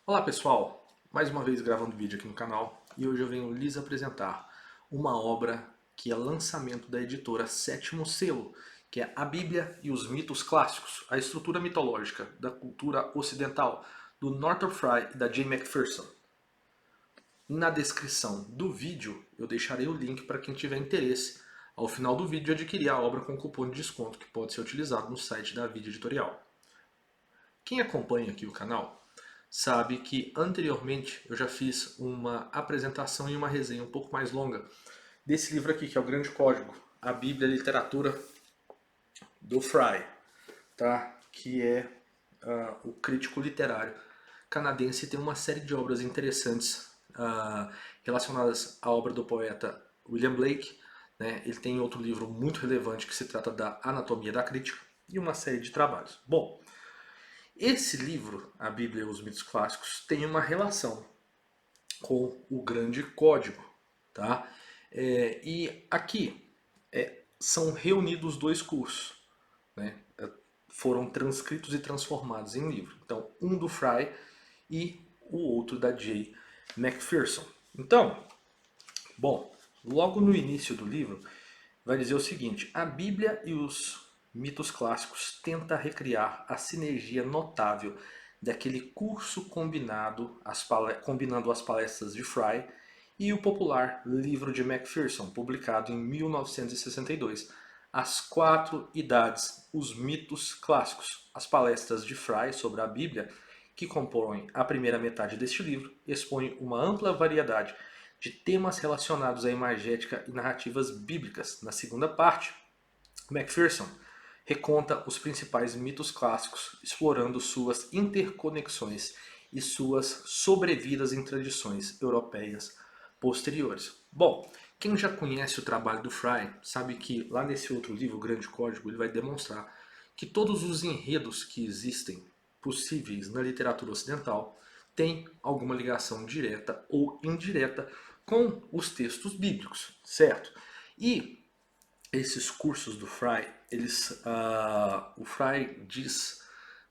Olá pessoal, mais uma vez gravando vídeo aqui no canal e hoje eu venho lhes apresentar uma obra que é lançamento da editora Sétimo Selo, que é A Bíblia e os Mitos Clássicos, a estrutura mitológica da cultura ocidental, do Northrop Frye e da J. Macpherson. Na descrição do vídeo eu deixarei o link para quem tiver interesse ao final do vídeo adquirir a obra com cupom de desconto que pode ser utilizado no site da Vida Editorial. Quem acompanha aqui o canal sabe que anteriormente eu já fiz uma apresentação e uma resenha um pouco mais longa desse livro aqui, que é o Grande Código, a Bíblia e a Literatura do Fry, tá? Que é o crítico literário canadense e tem uma série de obras interessantes relacionadas à obra do poeta William Blake. Né? Ele tem outro livro muito relevante que se trata da Anatomia da Crítica e uma série de trabalhos. Bom, esse livro, A Bíblia e os Mitos Clássicos, tem uma relação com o Grande Código. Tá? E aqui são reunidos dois cursos. Né? Foram transcritos e transformados em livro. Então, um do Fry e o outro da J. Macpherson. Então, bom, logo no início do livro vai dizer o seguinte: a Bíblia e os mitos clássicos tenta recriar a sinergia notável daquele curso combinando as palestras de Fry e o popular livro de Macpherson, publicado em 1962, As Quatro Idades, os Mitos Clássicos. As palestras de Fry sobre a Bíblia, que compõem a primeira metade deste livro, expõem uma ampla variedade de temas relacionados à imagética e narrativas bíblicas. Na segunda parte, Macpherson reconta os principais mitos clássicos, explorando suas interconexões e suas sobrevidas em tradições europeias posteriores. Bom, quem já conhece o trabalho do Fry sabe que lá nesse outro livro, O Grande Código, ele vai demonstrar que todos os enredos que existem possíveis na literatura ocidental têm alguma ligação direta ou indireta com os textos bíblicos, certo? E esses cursos do Fry, o Fry diz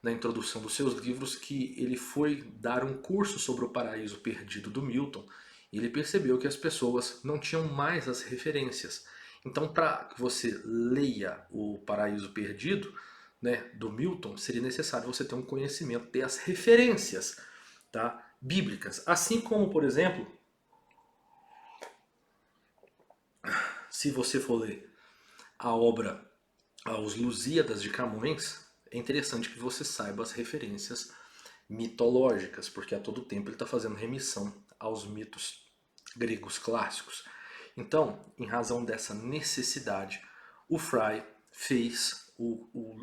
na introdução dos seus livros que ele foi dar um curso sobre o paraíso perdido do Milton e ele percebeu que as pessoas não tinham mais as referências. Então, para que você leia o Paraíso Perdido, né, do Milton, seria necessário você ter um conhecimento, ter as referências, tá, bíblicas. Assim como, por exemplo, se você for ler a obra Os Lusíadas de Camões, é interessante que você saiba as referências mitológicas, porque a todo tempo ele está fazendo remissão aos mitos gregos clássicos. Então, em razão dessa necessidade, o Fry fez o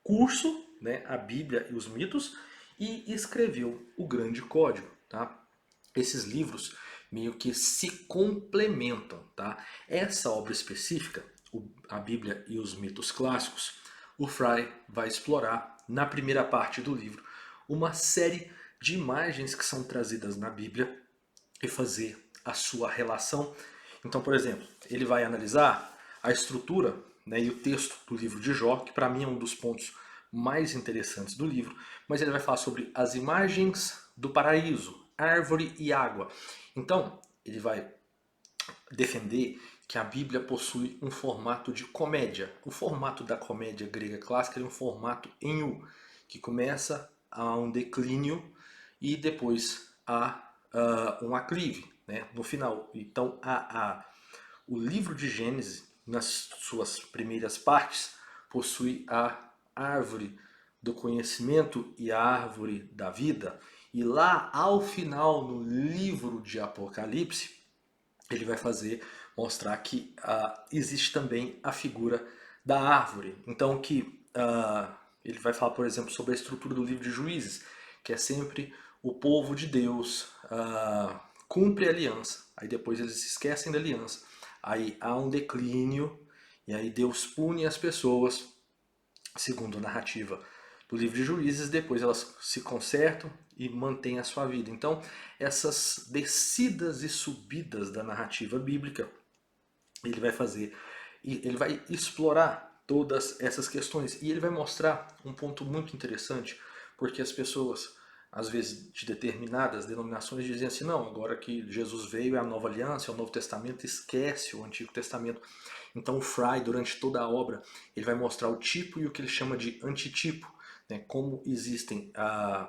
curso, né, a Bíblia e os mitos, e escreveu o Grande Código. Tá? Esses livros meio que se complementam. Tá? Essa obra específica, a Bíblia e os Mitos Clássicos, o Fry vai explorar na primeira parte do livro uma série de imagens que são trazidas na Bíblia e fazer a sua relação. Então, por exemplo, ele vai analisar a estrutura, né, e o texto do livro de Jó, que para mim é um dos pontos mais interessantes do livro, mas ele vai falar sobre as imagens do paraíso, árvore e água. Então, ele vai defender que a Bíblia possui um formato de comédia. O formato da comédia grega clássica é um formato em U, que começa a um declínio e depois a um aclive, né, no final. Então, o livro de Gênesis, nas suas primeiras partes, possui a árvore do conhecimento e a árvore da vida. E lá, ao final, no livro de Apocalipse, ele vai mostrar que existe também a figura da árvore. Então que ele vai falar, por exemplo, sobre a estrutura do livro de Juízes, que é sempre o povo de Deus cumpre a aliança, aí depois eles se esquecem da aliança, aí há um declínio, e aí Deus pune as pessoas, segundo a narrativa do livro de Juízes, depois elas se consertam e mantêm a sua vida. Então, essas descidas e subidas da narrativa bíblica, ele vai fazer, ele vai explorar todas essas questões e ele vai mostrar um ponto muito interessante, porque as pessoas às vezes de determinadas denominações, dizem assim, não, agora que Jesus veio é a nova aliança, é o Novo Testamento, esquece o Antigo Testamento. Então o Fry, durante toda a obra, ele vai mostrar o tipo e o que ele chama de antitipo, né? Como existem,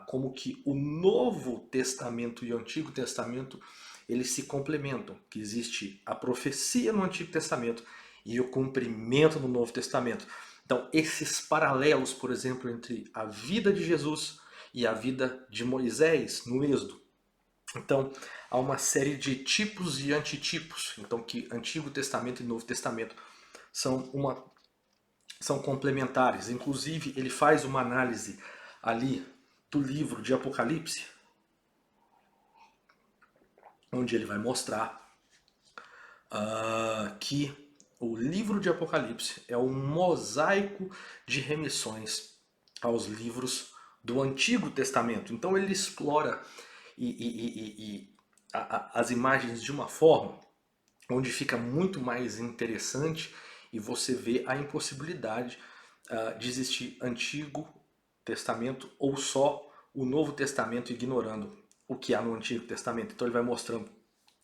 como que o Novo Testamento e o Antigo Testamento, eles se complementam, que existe a profecia no Antigo Testamento e o cumprimento no Novo Testamento. Então esses paralelos, por exemplo, entre a vida de Jesus e a vida de Moisés no Êxodo. Então, há uma série de tipos e antitipos. Então, que Antigo Testamento e Novo Testamento são complementares. Inclusive, ele faz uma análise ali do livro de Apocalipse, onde ele vai mostrar que o livro de Apocalipse é um mosaico de remissões aos livros do Antigo Testamento. Então ele explora as imagens de uma forma onde fica muito mais interessante e você vê a impossibilidade de existir Antigo Testamento ou só o Novo Testamento ignorando o que há no Antigo Testamento. Então ele vai mostrando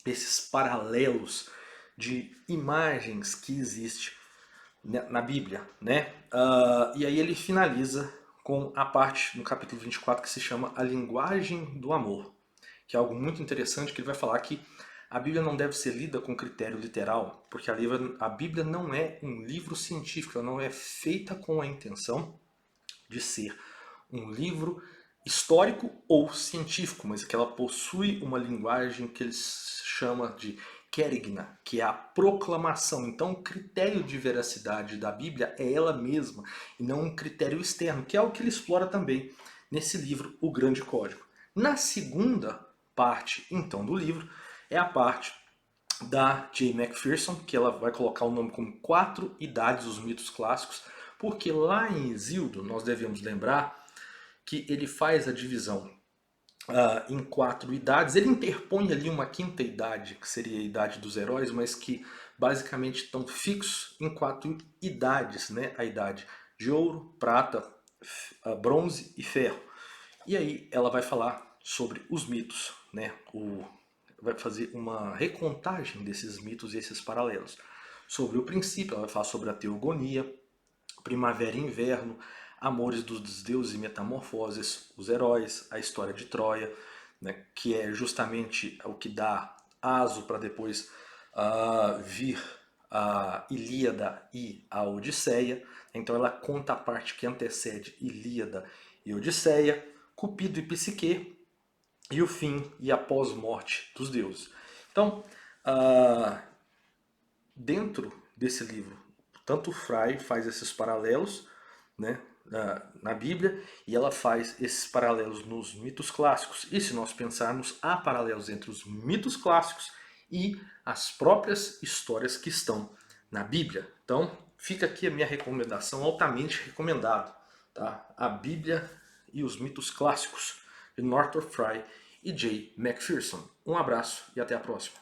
esses paralelos de imagens que existem na Bíblia, né? E aí ele finaliza com a parte no capítulo 24 que se chama A Linguagem do Amor, que é algo muito interessante, que ele vai falar que a Bíblia não deve ser lida com critério literal, porque a Bíblia não é um livro científico, ela não é feita com a intenção de ser um livro histórico ou científico, mas que ela possui uma linguagem que eles chamam de querigma, que é a proclamação. Então o critério de veracidade da Bíblia é ela mesma, e não um critério externo, que é o que ele explora também nesse livro, O Grande Código. Na segunda parte, então, do livro, é a parte da J. McPherson, que ela vai colocar o nome como 4 idades dos mitos clássicos, porque lá em Hesíodo, nós devemos lembrar que ele faz a divisão em 4 idades. Ele interpõe ali uma quinta idade, que seria a idade dos heróis, mas que basicamente estão fixos em 4 idades, né? A idade de ouro, prata, bronze e ferro. E aí ela vai falar sobre os mitos, né? Vai fazer uma recontagem desses mitos e esses paralelos. Sobre o princípio, ela vai falar sobre a teogonia, primavera e inverno, amores dos deuses e metamorfoses, os heróis, a história de Troia, né, que é justamente o que dá aso para depois vir a Ilíada e a Odisseia. Então ela conta a parte que antecede Ilíada e Odisseia, Cupido e Psique, e o fim e a pós-morte dos deuses. Então, dentro desse livro, tanto Fry faz esses paralelos, né, na Bíblia, e ela faz esses paralelos nos mitos clássicos. E se nós pensarmos, há paralelos entre os mitos clássicos e as próprias histórias que estão na Bíblia. Então, fica aqui a minha recomendação, altamente recomendado, tá? A Bíblia e os mitos clássicos, de Northrop Frye e J. McPherson. Um abraço e até a próxima.